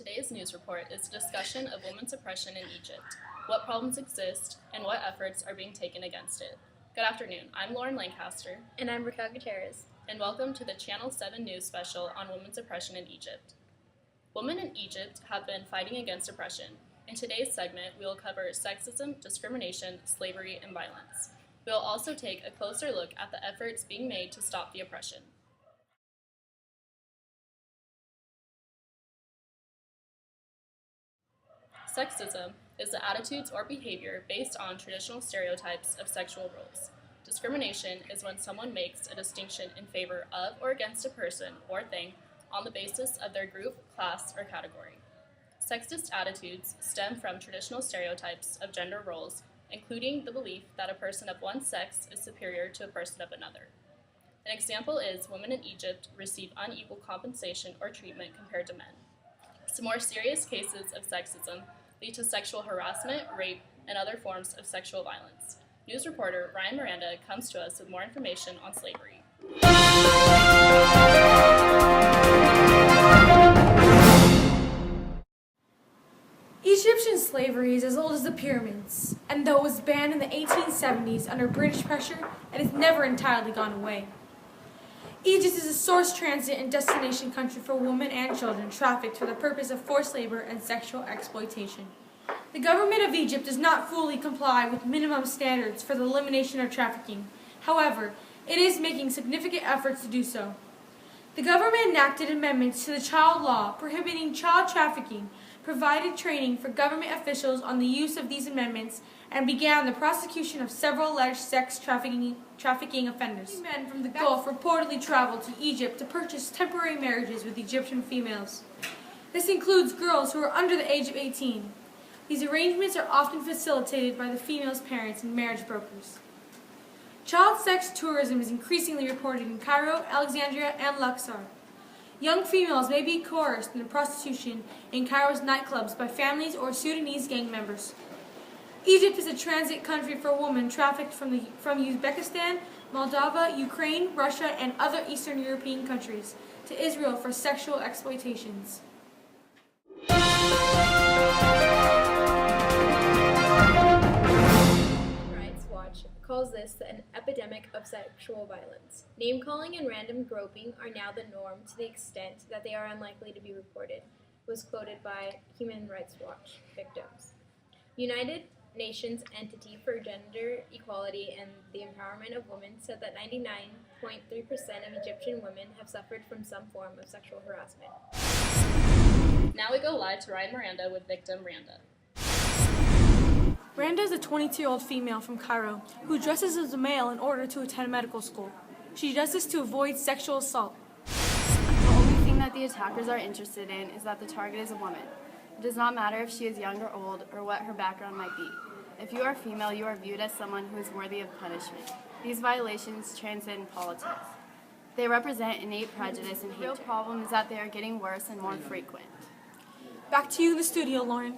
today's news report is a discussion of women's oppression in Egypt, what problems exist, and what efforts are being taken against it. Good afternoon, I'm Lauren Lancaster. And I'm Raquel Gutierrez. And welcome to the Channel 7 news special on women's oppression in Egypt. Women in Egypt have been fighting against oppression. In today's segment, we will cover sexism, discrimination, slavery, and violence. We will also take a closer look at the efforts being made to stop the oppression. Sexism is the attitudes or behavior based on traditional stereotypes of sexual roles. Discrimination is when someone makes a distinction in favor of or against a person or thing on the basis of their group, class, or category. Sexist attitudes stem from traditional stereotypes of gender roles, including the belief that a person of one sex is superior to a person of another. An example is women in Egypt receive unequal compensation or treatment compared to men. Some more serious cases of sexism lead to sexual harassment, rape, and other forms of sexual violence. News reporter Ryan Miranda comes to us with more information on slavery. Egyptian slavery is as old as the pyramids, and though it was banned in the 1870s under British pressure, it has never entirely gone away. Egypt is a source, transit, and destination country for women and children trafficked for the purpose of forced labor and sexual exploitation. The government of Egypt does not fully comply with minimum standards for the elimination of trafficking. However, it is making significant efforts to do so. The government enacted amendments to the child law prohibiting child trafficking, provided training for government officials on the use of these amendments, and began the prosecution of several alleged sex trafficking offenders. Men from the Gulf reportedly traveled to Egypt to purchase temporary marriages with Egyptian females. This includes girls who are under the age of 18. These arrangements are often facilitated by the female's parents and marriage brokers. Child sex tourism is increasingly reported in Cairo, Alexandria, and Luxor. Young females may be coerced into prostitution in Cairo's nightclubs by families or Sudanese gang members. Egypt is a transit country for women trafficked from Uzbekistan, Moldova, Ukraine, Russia, and other Eastern European countries to Israel for sexual exploitations. Rights Watch calls this an epidemic of sexual violence. Name-calling and random groping are now the norm to the extent that they are unlikely to be reported, was quoted by Human Rights Watch victims. United Nations Entity for Gender Equality and the Empowerment of Women said that 99.3% of Egyptian women have suffered from some form of sexual harassment. Now we go live to Ryan Miranda with victim Randa. Randa is a 22-year-old female from Cairo who dresses as a male in order to attend medical school. She does this to avoid sexual assault. The only thing that the attackers are interested in is that the target is a woman. It does not matter if she is young or old or what her background might be. If you are female, you are viewed as someone who is worthy of punishment. These violations transcend politics. They represent innate prejudice and hatred. The real problem is that they are getting worse and more frequent. Back to you in the studio, Lauren.